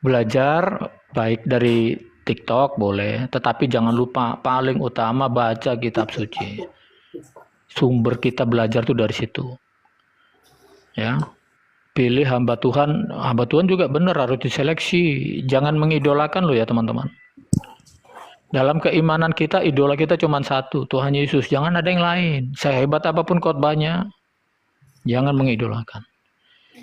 Belajar baik dari TikTok boleh, tetapi jangan lupa paling utama baca kitab suci. Sumber kita belajar tuh dari situ. Ya. Pilih hamba Tuhan juga benar harus diseleksi. Jangan mengidolakan lo ya teman-teman. Dalam keimanan kita, idola kita cuma satu, Tuhan Yesus. Jangan ada yang lain. Sehebat apapun khotbahnya, jangan mengidolakan.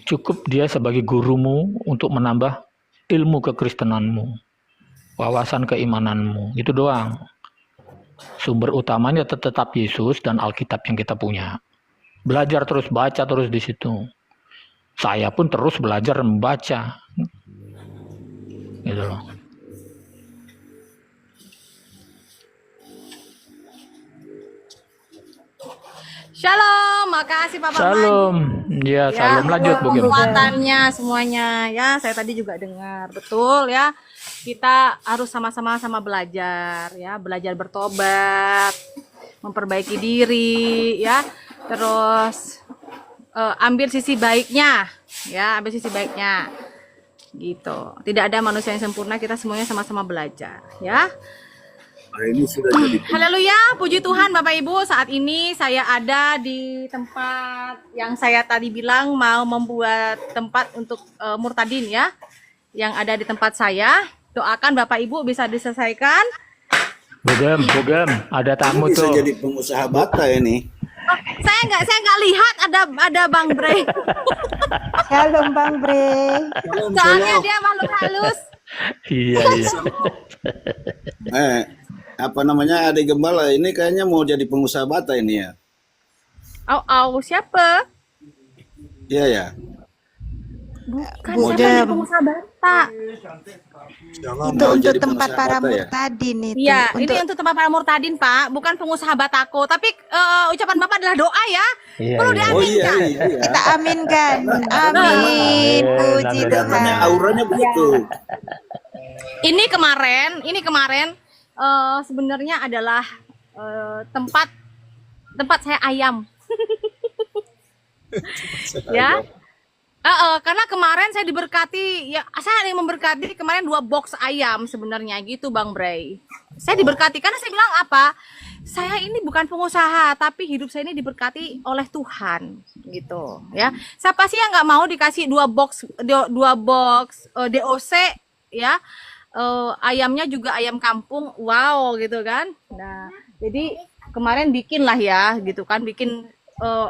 Cukup dia sebagai gurumu untuk menambah ilmu kekristenanmu, wawasan keimananmu, itu doang. Sumber utamanya tetap Yesus dan Alkitab yang kita punya. Belajar terus, baca terus di situ. Saya pun terus belajar membaca, gitu loh. Shalom, makasih Papa Salam, ya salam lanjut bagaimana? Penguatannya semuanya ya, saya tadi juga dengar betul ya. Kita harus sama-sama belajar ya, belajar bertobat, memperbaiki diri ya. Terus ambil sisi baiknya ya, ambil sisi baiknya gitu. Tidak ada manusia yang sempurna, kita semuanya sama-sama belajar ya. Nah, ini sudah jadi. Haleluya, puji Tuhan Bapak Ibu. Saat ini saya ada di tempat yang saya tadi bilang mau membuat tempat untuk murtadin ya, yang ada di tempat saya. Doakan Bapak Ibu bisa diselesaikan. Bogem, ada tamu bisa tuh. Jadi pengusaha bata ini. Oh, saya nggak lihat ada Bang Bre. Shalom Bang Bre. Soalnya dia makhluk halus. Iya. Apa namanya, adik gembala ini kayaknya mau jadi pengusaha bata ini ya. Siapa? Iya ya. Bukan, Bogem. siapa pengusaha bata. Itu Mau untuk jadi tempat pengusaha para bata ya? murtadin itu. Iya, ini untuk tempat para murtadin Pak, bukan pengusaha batako. Tapi ucapan Bapak adalah doa ya. Iya, Perlu iya. Oh iya, diaminkan. iya. Kita aminkan. Amin. Amin. Puji Kelihatannya Tuhan. auranya begitu. Ini kemarin sebenarnya adalah tempat saya ayam. Ya. Karena kemarin saya diberkati, ya saya yang memberkati kemarin 2 box ayam sebenarnya gitu Bang Bray. Saya diberkati karena saya bilang apa? Saya ini bukan pengusaha, tapi hidup saya ini diberkati oleh Tuhan gitu ya. Siapa sih yang nggak mau dikasih 2 box DOC ya? Ayamnya juga ayam kampung, wow gitu kan. Nah, jadi kemarin bikin lah ya gitu kan, bikin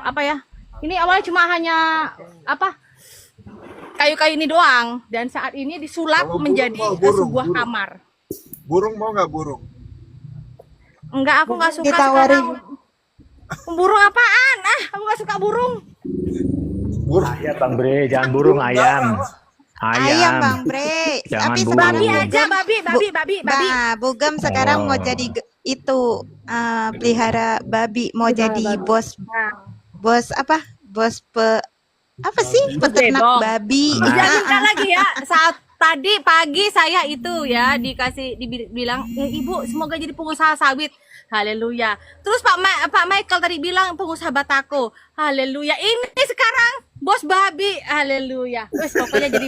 apa ya? Ini awalnya cuma hanya apa? Kayu-kayu ini doang, dan saat ini disulap Kalau burung menjadi mau, burung, sebuah burung. kamar. Burung mau nggak burung? Enggak, aku nggak suka Ditawarin. sekarang. Burung apaan? Aku nggak suka burung. Burung. Ayam Bang Bre, jangan burung ayam. Ayam Bang Bre. Jangan Tapi burung. sekarang Babi aja, babi. Nah, Bugem sekarang Oh. mau jadi itu pelihara babi, mau jadi bos apa? Apa sih? Peternak Bebong. babi. Nah. Dijaminkan lagi ya. Saat tadi pagi saya itu ya dibilang, Ibu semoga jadi pengusaha sawit. Haleluya. Terus Pak Michael tadi bilang pengusaha batako. Haleluya. Ini sekarang bos babi. Haleluya. Wes pokoknya jadi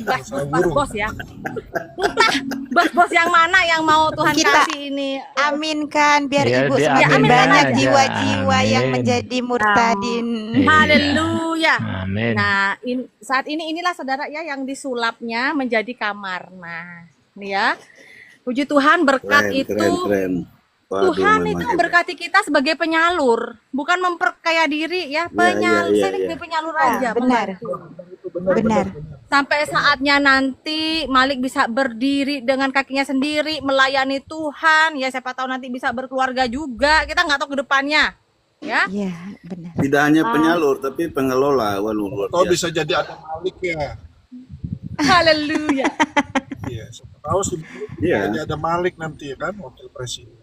bos ya. Entah bos yang mana yang mau Tuhan Kita kasih ini. aminkan biar Ya, Ibu dia semakin aminkan banyak aja. jiwa-jiwa yang Amin. menjadi murtadin. Iya. Haleluya. Amin. Nah, saat inilah saudara ya yang disulapnya menjadi kamar. Nah, ini ya. Puji Tuhan berkat itu. Keren. Waduh, Tuhan memang itu hebat. memberkati kita sebagai penyalur, bukan memperkaya diri ya. Penyalur, saya sebagai penyalur aja. Benar. Benar. Sampai saatnya nanti Malik bisa berdiri dengan kakinya sendiri, melayani Tuhan. Ya siapa tahu nanti bisa berkeluarga juga. Kita nggak tahu ke depannya. Ya. Iya, benar. Tidak hanya penyalur tapi pengelola. Wah, luar Atau biasa. bisa jadi ada Malik ya. Haleluya. Iya. Siapa tahu sih Iya. jadi ada Malik nanti kan wakil presiden.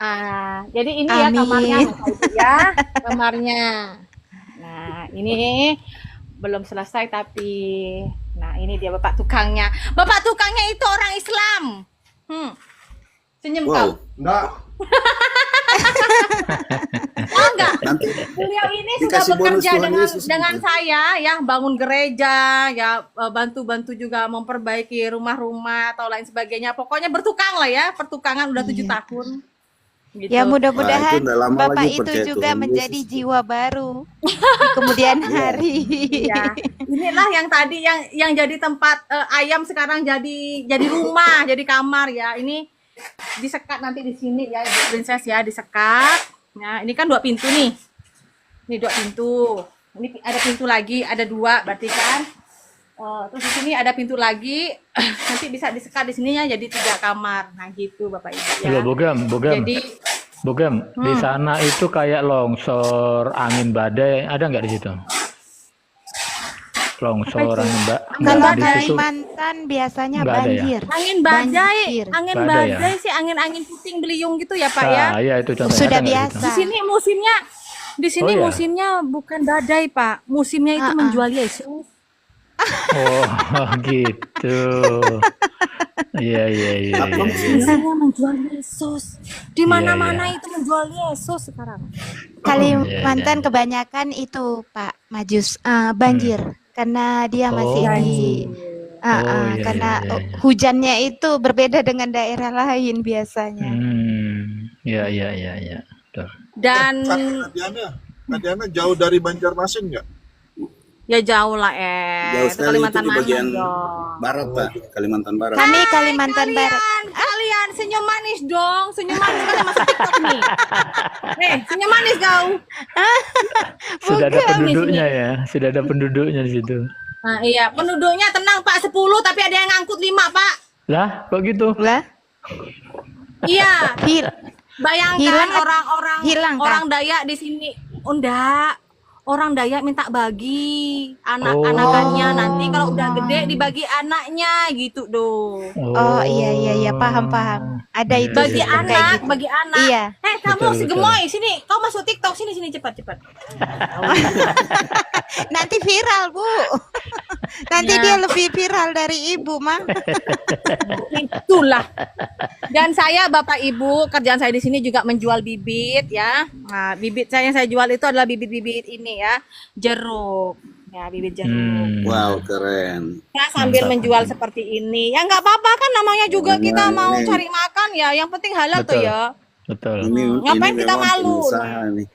Jadi ini ya Amin. kamarnya Bapak Ibu ya, kamarnya. Nah, ini belum selesai tapi nah ini dia Bapak tukangnya. Bapak tukangnya itu orang Islam. Senyum Wow. kau. Enggak. Oh enggak, Nanti beliau ini sudah dikasih bonus bekerja Tuhan dengan Yesus dengan gitu. saya ya, bangun gereja ya, bantu-bantu juga memperbaiki rumah-rumah atau lain sebagainya. Pokoknya bertukang lah ya, pertukangan udah 7 Iya. tahun gitu. Ya Wah, itu mudah-mudahan udah lama Bapak lagi itu percaya juga Tuhan menjadi Yesus. jiwa baru di kemudian Iya. hari. Iya, inilah yang tadi yang jadi tempat ayam sekarang jadi rumah, jadi kamar ya. Ini disekat nanti di sini ya, Ibu Princess ya, disekat. Nah, ini kan 2 pintu nih. Ini 2 pintu. Ini ada pintu lagi, ada 2 berarti kan. Terus di sini ada pintu lagi. Nanti bisa disekat di sininya jadi 3 kamar. Nah, gitu Bapak Ibu ya. Loh, Bogem, Jadi di sana itu kayak longsor, angin badai, ada nggak di situ? Longsor, Angin Kalau di badai. situ Kalimantan biasanya Nggak ada ya? banjir. angin badai, Banjir. angin Badai ya? badai sih angin-angin puting beliung gitu ya, Pak ya. Ah, iya itu contohnya. Sudah Ada nggak di situ? biasa. Di sini Oh, ya? musimnya bukan badai, Pak. Musimnya itu menjual Yesus. Oh, gitu. Iya, iya, iya, Apa iya. maksudnya? Musimnya menjual Yesus. Di mana-mana Iya. itu menjual Yesus sekarang. Kalimantan kebanyakan itu Pak Majus banjir karena dia masih Oh. di Oh, iya, karena iya, iya. hujannya itu berbeda dengan daerah lain biasanya. Iya, iya, iya, iya. Betul. Dan Kak Diana jauh dari Banjarmasin nggak? ya jauh lah Jauh itu sekali, Kalimantan itu di mana bagian dong. barat, Pak. Kalimantan Barat. Kami Kalimantan Barat. Kalian senyum manis dong, senyum manis kan masuk TikTok nih. Senyum manis kau. Sudah ada Bukan. penduduknya ya, sudah ada penduduknya di situ. Nah, iya, penduduknya tenang Pak 10 tapi ada yang ngangkut 5, Pak. Lah, kok gitu? Lah, Iya, hil- bayangkan Hilang, orang-orang hilang, Kak. orang Dayak di sini. Enggak. Orang Dayak minta bagi anak-anakannya nanti kalau udah gede dibagi anaknya gitu dong. oh iya paham. Ada itu Bagi sistem kayak anak, gitu. bagi anak. Iya. Kamu Betul, si betul. gemoy sini, kau masuk TikTok sini cepat. Nanti viral, Bu. Nanti Ya. dia lebih viral dari Ibu, Mang. Itulah. Dan saya Bapak Ibu, kerjaan saya di sini juga menjual bibit ya. Nah, bibit yang saya jual itu adalah bibit-bibit ini ya, jeruk. Ya, bibit jeruk. Wow, keren. Ya, sambil menjual seperti ini. Ya nggak apa-apa kan namanya juga Nah, kita mau ini- cari makan ya. Yang penting halal tuh Betul. ya. Betul. Ngapain kita memang malu? pengusaha nih.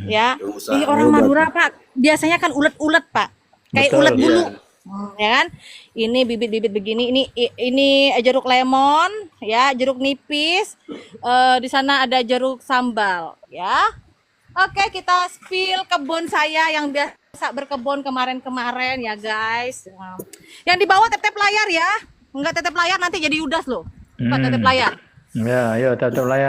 Ya. Pengusaha Ih, orang hebat. Madura, Pak, biasanya kan ulet-ulet, Pak. Kayak Betul, ulet iya. bulu. Ya kan? Ini bibit-bibit begini. Ini jeruk lemon, ya, jeruk nipis. Di sana ada jeruk sambal, ya. Oke, kita spill kebun saya yang biasa berkebun kemarin-kemarin ya, guys. Yang di bawah tap-tap layar ya. Enggak tap layar nanti jadi udas loh. Pak tap layar. Ya, ayo tetap lah ya.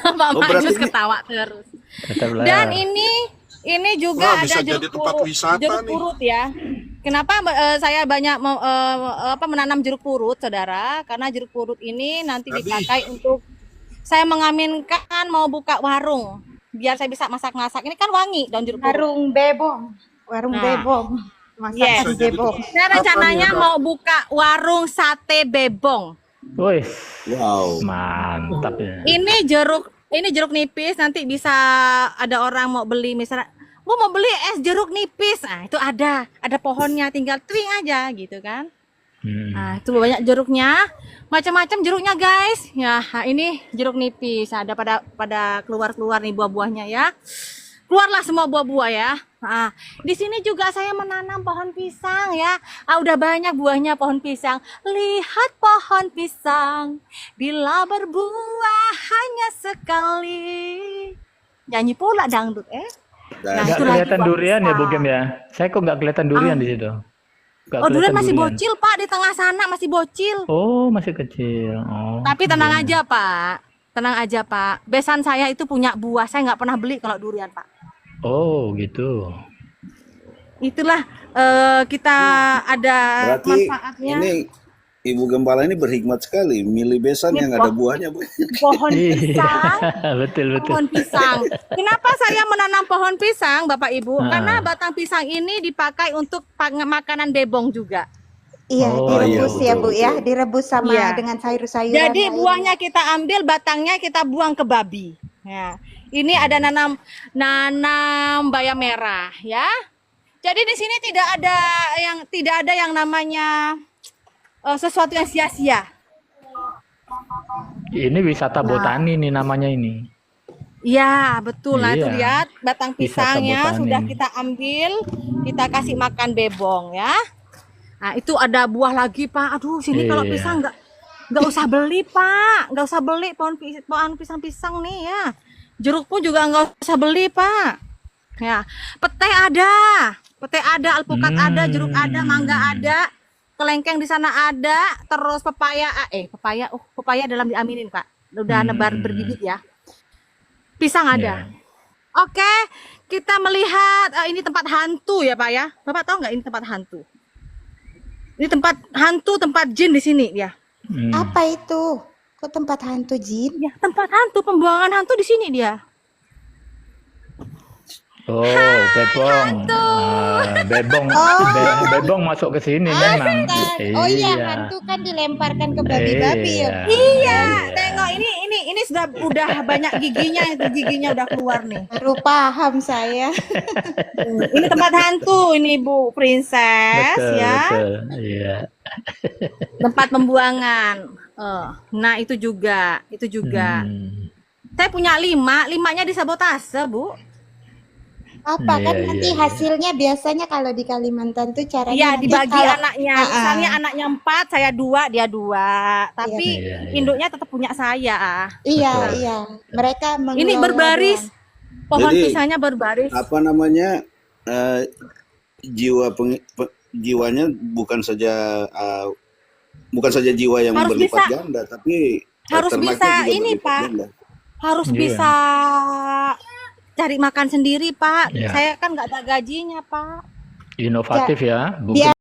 Pak Oh, berarti Majus ini- ketawa terus. Tetap lah. Dan ini juga Wah, ada bisa jadi tempat wisata jeruk nih. purut ya. Kenapa saya banyak menanam jeruk purut, saudara? Karena jeruk purut ini nanti Tadi. dipakai untuk saya mengaminkan mau buka warung biar saya bisa masak-masak. Ini kan wangi daun jeruk purut. Warung bebong. Warung Nah. bebong. Yes. Masakan Bisa jadi bebong. Saya rencananya Apa nih, mau buka warung sate bebong. Woi, Wow. mantap ya. Ini jeruk nipis, nanti bisa ada orang mau beli misalnya, "Bu mau beli es jeruk nipis." Nah, itu ada pohonnya, tinggal twing aja gitu kan. Nah, itu banyak jeruknya, macam-macam jeruknya, guys. Ya, nah, ini jeruk nipis. Ada pada keluar nih buah-buahnya ya. Keluarlah semua buah-buah ya. Nah, di sini juga saya menanam pohon pisang ya. Udah banyak buahnya pohon pisang. Lihat pohon pisang, bila berbuah hanya sekali. Nyanyi pula dangdut Nah, Nggak itu lagi kelihatan pohon durian ya, pisang. Bogem ya? Saya kok nggak kelihatan durian di situ? Nggak Oh, durian kelihatan masih bocil, Pak, di tengah sana masih bocil. Oh, masih kecil. Oh. Tapi tenang aja, Pak. Tenang aja, Pak. Besan saya itu punya buah. Saya nggak pernah beli kalau durian, Pak. Oh, gitu. Itulah kita ada Berarti manfaatnya. ini Ibu Gembala ini berhikmat sekali, milih besan yang ada buahnya. Pohon pisang, betul. pohon pisang. Kenapa saya menanam pohon pisang, Bapak Ibu? Ah. Karena batang pisang ini dipakai untuk makanan bebong juga. Iya, Oh, direbus iya, ya betul, Bu ya, betul. direbus sama Iya. dengan sayur-sayuran Jadi lainnya. buahnya kita ambil, batangnya kita buang ke babi. Ya. Ini ada nanam bayam merah ya. Jadi di sini tidak ada yang namanya sesuatu yang sia-sia. Ini wisata Nah. botani nih namanya ini. Iya, betul. Nah, itu Iya. lihat batang Wisata pisangnya botani. sudah kita ambil, kita kasih makan bebong ya. Nah, itu ada buah lagi, Pak. Aduh, sini kalau Iya. pisang nggak usah beli, Pak. Nggak usah beli pohon pisang-pisang nih ya. Jeruk pun juga nggak usah beli, Pak. Ya, petai ada, alpukat ada, jeruk ada, mangga ada, kelengkeng di sana ada, terus pepaya dalam diaminin, Pak. Udah nebar berbibit ya. Pisang ada. Ya. Oke, kita melihat ini tempat hantu ya, Pak ya. Bapak tahu nggak ini tempat hantu? Ini tempat hantu, tempat jin di sini ya. Apa itu? Kok tempat hantu jin? Ya, tempat hantu, pembuangan hantu di sini dia. Oh, bebong. Bebong. Bebong masuk ke sini memang. Oh iya, hantu kan dilemparkan ke babi-babi ya. Iya, tengok ini udah banyak giginya, itu giginya udah keluar nih. Baru paham saya. Ini tempat hantu ini Bu Princess Betul, ya. betul. Iya. Tempat pembuangan. Nah, itu juga. Saya punya 5-nya disabotase, Bu. Apa kan Iya, nanti iya. hasilnya biasanya kalau di Kalimantan tuh caranya Iya, nanti dibagi kalau- anaknya. Misalnya anaknya 4, saya 2, dia 2. Tapi Iya, iya. induknya tetap punya saya. Iya, Betul. iya. Mereka Ini mengelola berbaris. doang. Pohon Jadi, pisangnya berbaris. Apa namanya, jiwanya bukan saja jiwa yang Harus berlipat bisa. ganda, tapi Harus ternaknya bisa juga ini, berlipat Pak. ganda. Harus Iya. bisa cari makan sendiri, Pak. Iya. Saya kan nggak ada gajinya, Pak. Inovatif ya. Biar